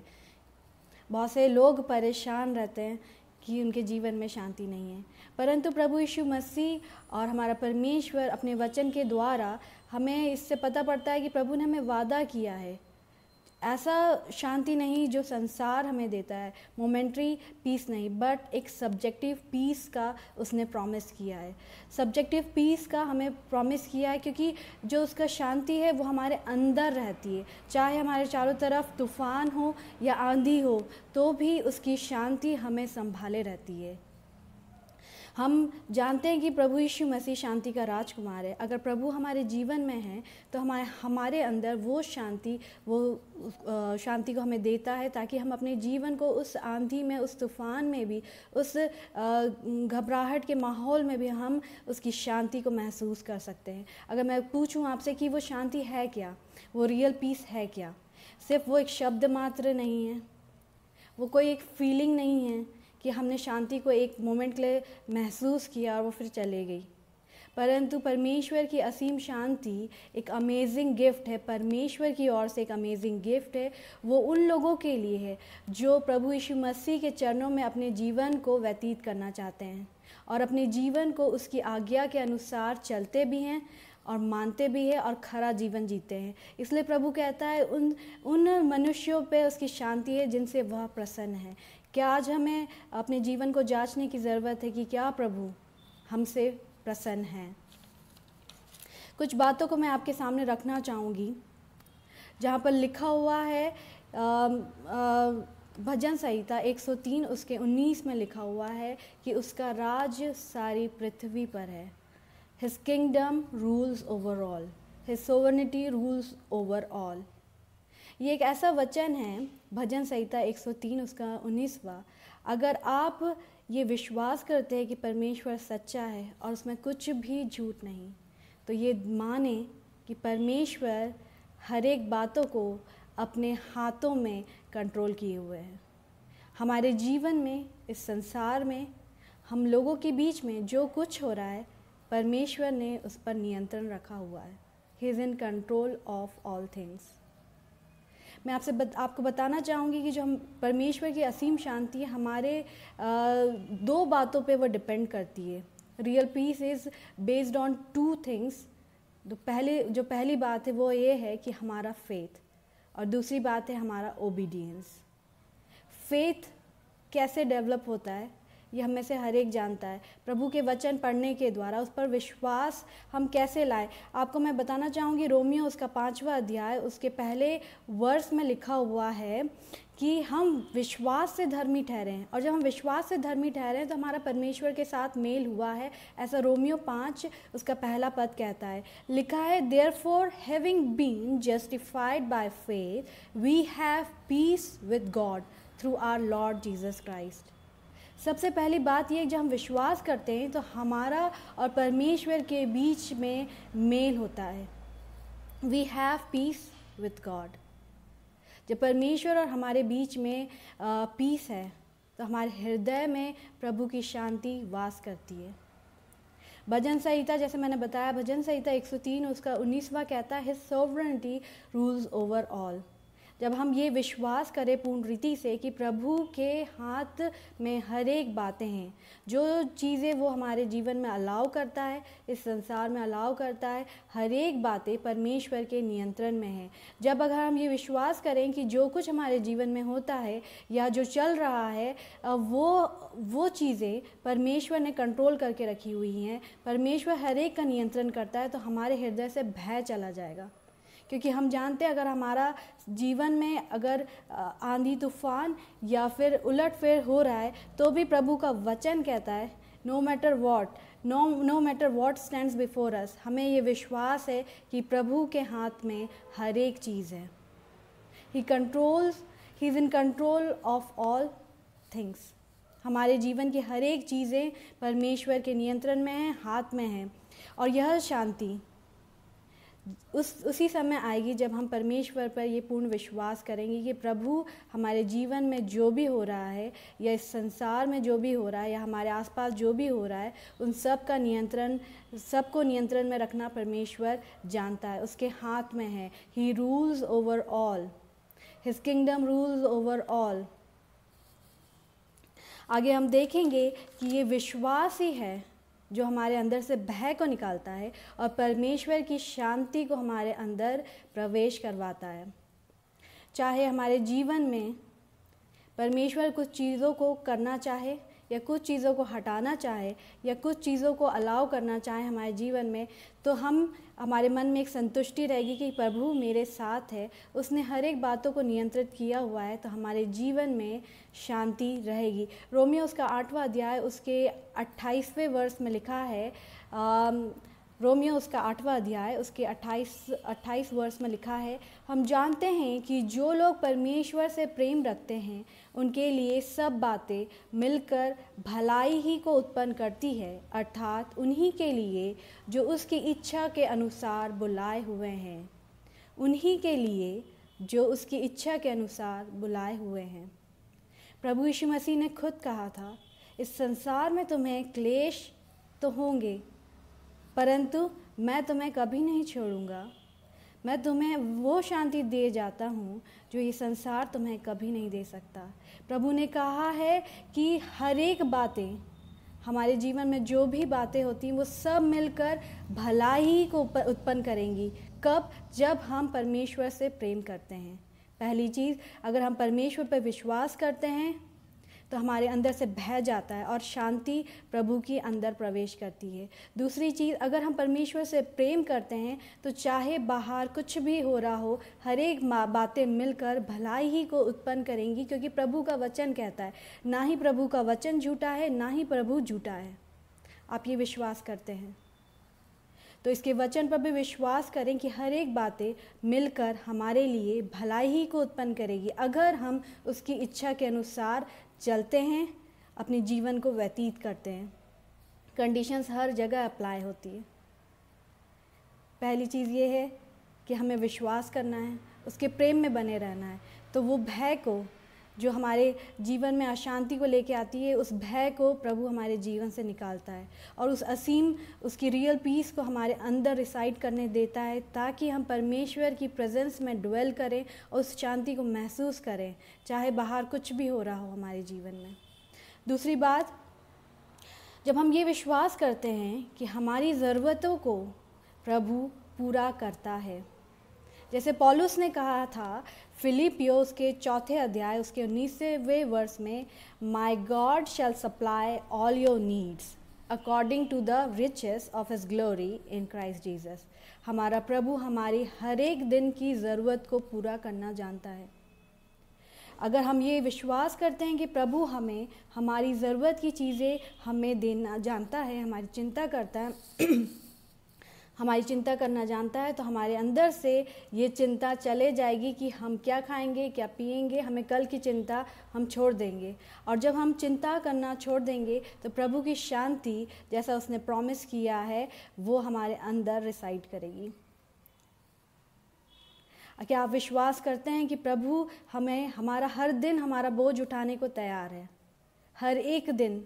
बहुत से लोग परेशान रहते हैं कि उनके जीवन में शांति नहीं है, परंतु प्रभु यीशु मसीह और हमारा परमेश्वर अपने वचन के द्वारा हमें इससे पता पड़ता है कि प्रभु ने हमें वादा किया है ऐसा शांति नहीं जो संसार हमें देता है, मोमेंट्री पीस नहीं, बट एक सब्जेक्टिव पीस का उसने प्रॉमिस किया है। सब्जेक्टिव पीस का हमें प्रॉमिस किया है क्योंकि जो उसका शांति है वो हमारे अंदर रहती है। चाहे हमारे चारों तरफ तूफान हो या आंधी हो तो भी उसकी शांति हमें संभाले रहती है। हम जानते हैं कि प्रभु यीशु मसीह शांति का राजकुमार है। अगर प्रभु हमारे जीवन में है तो हमारे अंदर वो शांति को हमें देता है ताकि हम अपने जीवन को उस आंधी में, उस तूफान में भी, उस घबराहट के माहौल में भी हम उसकी शांति को महसूस कर सकते हैं। अगर मैं पूछूं आपसे कि वो शांति है क्या, वो रियल पीस है क्या, सिर्फ वो एक शब्द मात्र नहीं है, वो कोई एक फीलिंग नहीं है कि हमने शांति को एक मोमेंट के लिए महसूस किया और वो फिर चले गई, परंतु परमेश्वर की असीम शांति एक अमेजिंग गिफ्ट है। परमेश्वर की ओर से एक अमेजिंग गिफ्ट है। वो उन लोगों के लिए है जो प्रभु यीशु मसीह के चरणों में अपने जीवन को व्यतीत करना चाहते हैं और अपने जीवन को उसकी आज्ञा के अनुसार चलते भी हैं और मानते भी हैं और खरा जीवन जीते हैं। इसलिए प्रभु कहता है उन मनुष्यों पे उसकी शांति है जिनसे वह प्रसन्न है। क्या आज हमें अपने जीवन को जांचने की ज़रूरत है कि क्या प्रभु हमसे प्रसन्न हैं। कुछ बातों को मैं आपके सामने रखना चाहूँगी जहाँ पर लिखा हुआ है भजन संहिता 103 उसके 19 में लिखा हुआ है कि उसका राज सारी पृथ्वी पर है। His kingdom rules over all. His sovereignty rules over all. ये एक ऐसा वचन है भजन संहिता 103 उसका 19वां। अगर आप ये विश्वास करते हैं कि परमेश्वर सच्चा है और उसमें कुछ भी झूठ नहीं, तो ये माने कि परमेश्वर हर एक बातों को अपने हाथों में कंट्रोल किए हुए हैं। हमारे जीवन में, इस संसार में, हम लोगों के बीच में जो कुछ हो रहा है, परमेश्वर ने उस पर नियंत्रण रखा हुआ है। He is in control of all things. मैं आपको बताना चाहूँगी कि जो हम परमेश्वर की असीम शांति है, हमारे दो बातों पे वो डिपेंड करती है। Real piece is based on two things. जो पहली बात है वो ये है कि हमारा फेथ, और दूसरी बात है हमारा ओबीडियंस। फेथ कैसे डेवलप होता है ये हम में से हर एक जानता है। प्रभु के वचन पढ़ने के द्वारा उस पर विश्वास हम कैसे लाएं। आपको मैं बताना चाहूँगी रोमियो उसका 5वां अध्याय उसके पहले वर्ष में लिखा हुआ है कि हम विश्वास से धर्मी ठहरे हैं, और जब हम विश्वास से धर्मी ठहरे हैं तो हमारा परमेश्वर के साथ मेल हुआ है। ऐसा रोमियो 5 उसका पहला पद कहता है। लिखा है therefore having been justified by faith we have peace with God through our Lord Jesus Christ. सबसे पहली बात यह, जब हम विश्वास करते हैं तो हमारा और परमेश्वर के बीच में मेल होता है। We have peace with God. जब परमेश्वर और हमारे बीच में पीस है तो हमारे हृदय में प्रभु की शांति वास करती है। भजन संहिता, जैसे मैंने बताया, भजन संहिता 103 उसका 19वां कहता है, his sovereignty rules over all. जब हम ये विश्वास करें पूर्ण रीति से कि प्रभु के हाथ में हर एक बातें हैं, जो चीज़ें वो हमारे जीवन में अलाउ करता है, इस संसार में अलाउ करता है, हर एक बातें परमेश्वर के नियंत्रण में है। जब अगर हम ये विश्वास करें कि जो कुछ हमारे जीवन में होता है या जो चल रहा है वो चीज़ें परमेश्वर ने कंट्रोल करके रखी हुई हैं, परमेश्वर हर एक का नियंत्रण करता है, तो हमारे हृदय से भय चला जाएगा। क्योंकि हम जानते हैं अगर हमारा जीवन में अगर आंधी तूफान या फिर उलटफेर हो रहा है तो भी प्रभु का वचन कहता है no matter what stands before us, हमें ये विश्वास है कि प्रभु के हाथ में हर एक चीज़ है। He is in control of all things. हमारे जीवन की हर एक चीज़ें परमेश्वर के नियंत्रण में हैं, हाथ में हैं। और यह शांति उसी समय आएगी जब हम परमेश्वर पर ये पूर्ण विश्वास करेंगे कि प्रभु हमारे जीवन में जो भी हो रहा है या इस संसार में जो भी हो रहा है या हमारे आसपास जो भी हो रहा है, उन सबको नियंत्रण में रखना परमेश्वर जानता है, उसके हाथ में है। He rules over all, his kingdom rules over all. आगे हम देखेंगे कि ये विश्वास ही है जो हमारे अंदर से भय को निकालता है और परमेश्वर की शांति को हमारे अंदर प्रवेश करवाता है। चाहे हमारे जीवन में परमेश्वर कुछ चीज़ों को करना चाहे या कुछ चीज़ों को हटाना चाहे या कुछ चीज़ों को अलाउ करना चाहे हमारे जीवन में, तो हमारे मन में एक संतुष्टि रहेगी कि प्रभु मेरे साथ है, उसने हर एक बातों को नियंत्रित किया हुआ है, तो हमारे जीवन में शांति रहेगी। रोमियो उसका 8वां अध्याय उसके 28वें वर्ष में लिखा है, रोमियो उसका 8वां अध्याय उसके 28 वर्ष में लिखा है, हम जानते हैं कि जो लोग परमेश्वर से प्रेम रखते हैं उनके लिए सब बातें मिलकर भलाई ही को उत्पन्न करती है, अर्थात उन्हीं के लिए जो उसकी इच्छा के अनुसार बुलाए हुए हैं, उन्हीं के लिए जो उसकी इच्छा के अनुसार बुलाए हुए हैं। प्रभु यीशु मसीह ने खुद कहा था, इस संसार में तुम्हें क्लेश तो होंगे, परंतु मैं तुम्हें कभी नहीं छोड़ूंगा। मैं तुम्हें वो शांति दे जाता हूँ जो ये संसार तुम्हें कभी नहीं दे सकता। प्रभु ने कहा है कि हर एक बातें हमारे जीवन में जो भी बातें होती हैं वो सब मिलकर भलाई को उत्पन्न करेंगी। कब? जब हम परमेश्वर से प्रेम करते हैं। पहली चीज़, अगर हम परमेश्वर पर विश्वास करते हैं, तो हमारे अंदर से बह जाता है और शांति प्रभु की अंदर प्रवेश करती है। दूसरी चीज़, अगर हम परमेश्वर से प्रेम करते हैं तो चाहे बाहर कुछ भी हो रहा हो, हर एक बातें मिलकर भलाई ही को उत्पन्न करेंगी, क्योंकि प्रभु का वचन कहता है ना ही प्रभु का वचन झूठा है, ना ही प्रभु झूठा है। आप ये विश्वास करते हैं तो इसके वचन पर भी विश्वास करें कि हर एक बातें मिलकर हमारे लिए भलाई ही को उत्पन्न करेगी, अगर हम उसकी इच्छा के अनुसार चलते हैं, अपने जीवन को व्यतीत करते हैं। कंडीशंस हर जगह अप्लाई होती है। पहली चीज़ ये है कि हमें विश्वास करना है, उसके प्रेम में बने रहना है। तो वो भय को जो हमारे जीवन में अशांति को लेके आती है, उस भय को प्रभु हमारे जीवन से निकालता है और उस असीम, उसकी रियल पीस को हमारे अंदर रिसाइड करने देता है, ताकि हम परमेश्वर की प्रेजेंस में ड्वेल करें और उस शांति को महसूस करें, चाहे बाहर कुछ भी हो रहा हो हमारे जीवन में। दूसरी बात, जब हम ये विश्वास करते हैं कि हमारी ज़रूरतों को प्रभु पूरा करता है, जैसे पौलुस ने कहा था फिलिपियोस के 4 अध्याय उसके 19वें वर्ष में, my God shall supply all your needs according to the riches of his glory in Christ Jesus. हमारा प्रभु हमारी हर एक दिन की ज़रूरत को पूरा करना जानता है। अगर हम ये विश्वास करते हैं कि प्रभु हमें हमारी ज़रूरत की चीज़ें हमें देना जानता है, हमारी चिंता करता है हमारी चिंता करना जानता है, तो हमारे अंदर से ये चिंता चले जाएगी कि हम क्या खाएंगे, क्या पिएंगे, हमें कल की चिंता हम छोड़ देंगे। और जब हम चिंता करना छोड़ देंगे तो प्रभु की शांति, जैसा उसने प्रॉमिस किया है, वो हमारे अंदर रिसाइड करेगी। क्या आप विश्वास करते हैं कि प्रभु हमें हमारा हर दिन हमारा बोझ उठाने को तैयार है? हर एक दिन,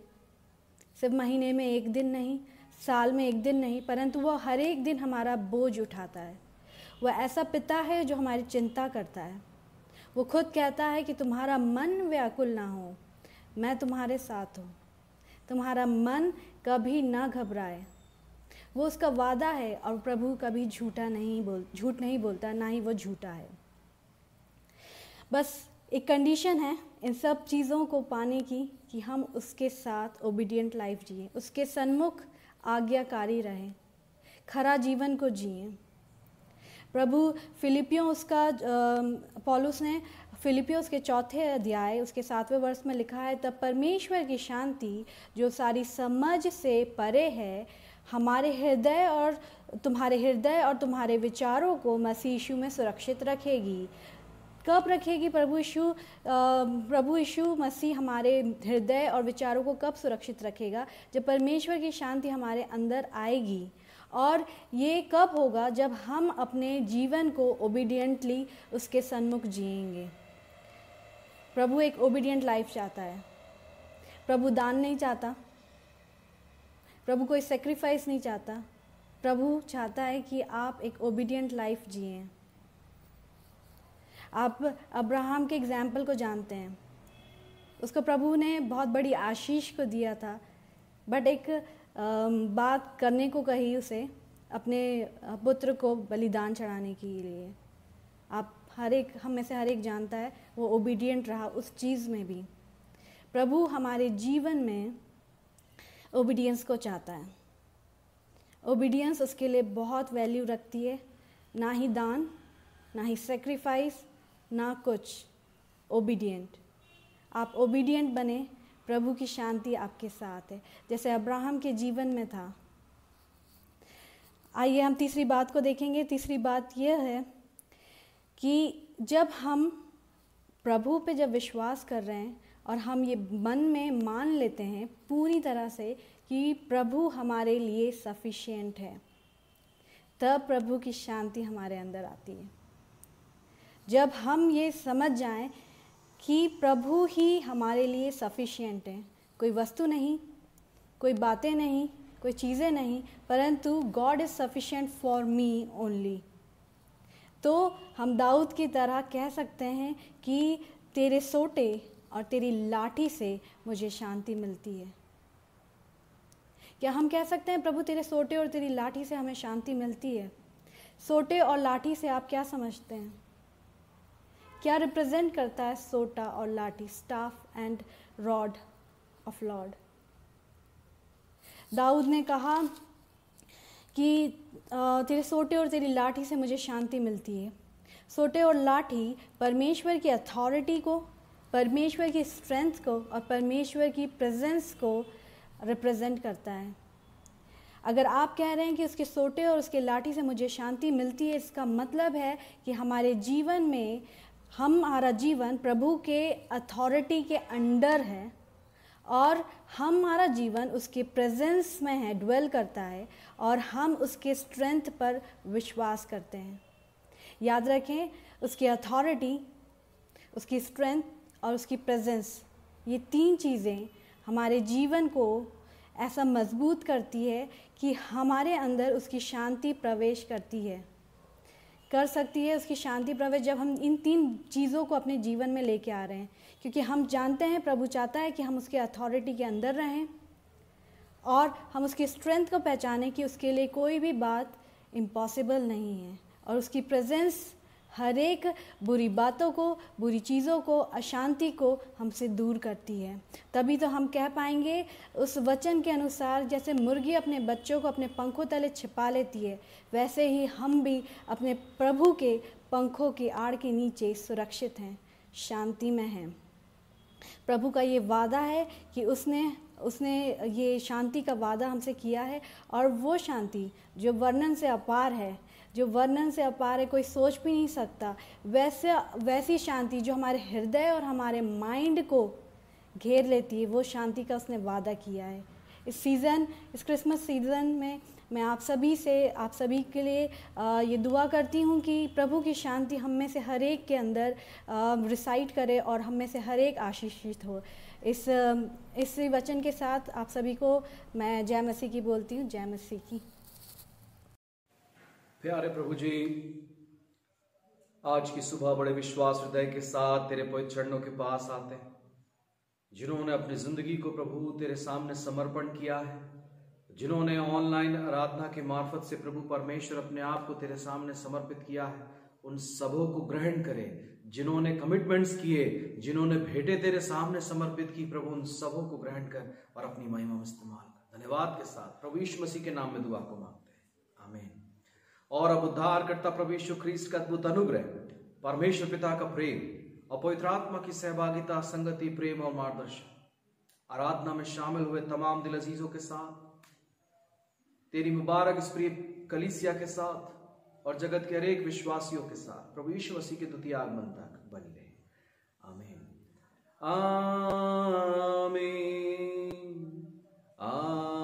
सिर्फ महीने में एक दिन नहीं, साल में एक दिन नहीं, परंतु वो हर एक दिन हमारा बोझ उठाता है। वह ऐसा पिता है जो हमारी चिंता करता है। वो खुद कहता है कि तुम्हारा मन व्याकुल ना हो, मैं तुम्हारे साथ हूँ, तुम्हारा मन कभी ना घबराए। वो उसका वादा है और प्रभु कभी झूठ नहीं बोलता, ना ही वो झूठा है। बस एक कंडीशन है इन सब चीज़ों को पाने की कि हम उसके साथ ओबीडिएंट लाइफ जिए, उसके सन्मुख आज्ञाकारी रहें, खरा जीवन को जिए। प्रभु पौलुस ने फिलिपियोस के 4 अध्याय उसके 7वें वर्ष में लिखा है, तब परमेश्वर की शांति जो सारी समझ से परे है, हमारे हृदय और तुम्हारे विचारों को मसीह यीशु में सुरक्षित रखेगी। कब रखेगी? प्रभु यीशु मसीह हमारे हृदय और विचारों को कब सुरक्षित रखेगा? जब परमेश्वर की शांति हमारे अंदर आएगी। और ये कब होगा? जब हम अपने जीवन को ओबीडियंटली उसके सन्मुख जिएंगे। प्रभु एक ओबीडियंट लाइफ चाहता है। प्रभु दान नहीं चाहता, प्रभु कोई सेक्रीफाइस नहीं चाहता। प्रभु चाहता है कि आप एक ओबीडियंट लाइफ जिएं। आप अब्राहम के एग्जाम्पल को जानते हैं। उसको प्रभु ने बहुत बड़ी आशीष को दिया था, बट एक बात करने को कही उसे, अपने पुत्र को बलिदान चढ़ाने के लिए। हम में से हर एक जानता है वो ओबीडियंट रहा उस चीज़ में भी। प्रभु हमारे जीवन में ओबीडियंस को चाहता है। ओबीडियंस उसके लिए बहुत वैल्यू रखती है। ना ही दान, ना ही सेक्रीफाइस, ना कुछ। ओबीडियंट। आप ओबीडियंट बने, प्रभु की शांति आपके साथ है, जैसे अब्राहम के जीवन में था। आइए हम तीसरी बात को देखेंगे। तीसरी बात यह है कि जब हम प्रभु पे जब विश्वास कर रहे हैं और हम ये मन में मान लेते हैं पूरी तरह से कि प्रभु हमारे लिए सफिशिएंट है, तब प्रभु की शांति हमारे अंदर आती है। जब हम ये समझ जाएं कि प्रभु ही हमारे लिए सफिशिएंट है, कोई वस्तु नहीं, कोई बातें नहीं, कोई चीज़ें नहीं, परंतु God is sufficient for me only, तो हम दाऊद की तरह कह सकते हैं कि तेरे सोटे और तेरी लाठी से मुझे शांति मिलती है। क्या हम कह सकते हैं प्रभु तेरे सोटे और तेरी लाठी से हमें शांति मिलती है? सोटे और लाठी से आप क्या समझते हैं? क्या रिप्रेजेंट करता है सोटा और लाठी, staff and rod of Lord. दाऊद ने कहा कि तेरे सोटे और तेरी लाठी से मुझे शांति मिलती है। सोटे और लाठी परमेश्वर की अथॉरिटी को, परमेश्वर की स्ट्रेंथ को और परमेश्वर की प्रेजेंस को रिप्रेजेंट करता है। अगर आप कह रहे हैं कि उसके सोटे और उसके लाठी से मुझे शांति मिलती है, इसका मतलब है कि हमारे जीवन में हमारा जीवन प्रभु के अथॉरिटी के अंडर है और हमारा जीवन उसके प्रेजेंस में है, ड्वेल करता है और हम उसके स्ट्रेंथ पर विश्वास करते हैं। याद रखें, उसकी अथॉरिटी, उसकी स्ट्रेंथ और उसकी प्रेजेंस, ये तीन चीज़ें हमारे जीवन को ऐसा मजबूत करती है कि हमारे अंदर उसकी शांति प्रवेश कर सकती है उसकी शांति प्रवेश जब हम इन तीन चीज़ों को अपने जीवन में लेके आ रहे हैं। क्योंकि हम जानते हैं प्रभु चाहता है कि हम उसके अथॉरिटी के अंदर रहें और हम उसकी स्ट्रेंथ को पहचानें कि उसके लिए कोई भी बात इम्पॉसिबल नहीं है और उसकी प्रेजेंस हर एक बुरी बातों को, बुरी चीज़ों को, अशांति को हमसे दूर करती है। तभी तो हम कह पाएंगे उस वचन के अनुसार, जैसे मुर्गी अपने बच्चों को अपने पंखों तले छिपा लेती है, वैसे ही हम भी अपने प्रभु के पंखों की आड़ के नीचे सुरक्षित हैं, शांति में हैं। प्रभु का ये वादा है कि उसने ये शांति का वादा हमसे किया है और वो शांति जो वर्णन से अपार है, कोई सोच भी नहीं सकता, वैसी शांति जो हमारे हृदय और हमारे माइंड को घेर लेती है, वो शांति का उसने वादा किया है। इस क्रिसमस सीज़न में मैं आप सभी के लिए ये दुआ करती हूँ कि प्रभु की शांति हम में से हर एक के अंदर रिसाइड करे और हम में से हर एक आशीषित हो। इस वचन के साथ आप सभी को मैं जय मसीह की बोलती हूँ। जय मसीह की। प्यारे प्रभु जी, आज की सुबह बड़े विश्वास हृदय के साथ तेरे पवित्र चरणों के पास आते हैं, जिन्होंने अपनी जिंदगी को प्रभु तेरे सामने समर्पण किया है, जिन्होंने ऑनलाइन आराधना के मार्फत से प्रभु परमेश्वर अपने आप को तेरे सामने समर्पित किया है, उन सबों को ग्रहण करे। जिन्होंने कमिटमेंट्स किए, जिन्होंने भेंटें तेरे सामने समर्पित की, प्रभु उन सबों को ग्रहण कर और अपनी महिमा में इस्तेमाल कर। धन्यवाद के साथ प्रभु यीशु मसीह के नाम में दुआ को मांगते हैं, आमीन। और अब उद्धारकर्ता प्रभु यीशु ख्रीस्त का अद्भुत अनुग्रह, परमेश्वर पिता का प्रेम और पवित्र आत्मा की सहभागिता, संगति, प्रेम और मार्गदर्शन आराधना में शामिल हुए तमाम दिल अजीजों के साथ, तेरी मुबारक इस प्रिय कलीसिया के साथ और जगत के हरेक विश्वासियों के साथ प्रभु यीशु मसीह के द्वितीय आगमन तक बनी रहे। आमीन, आमीन, आमीन।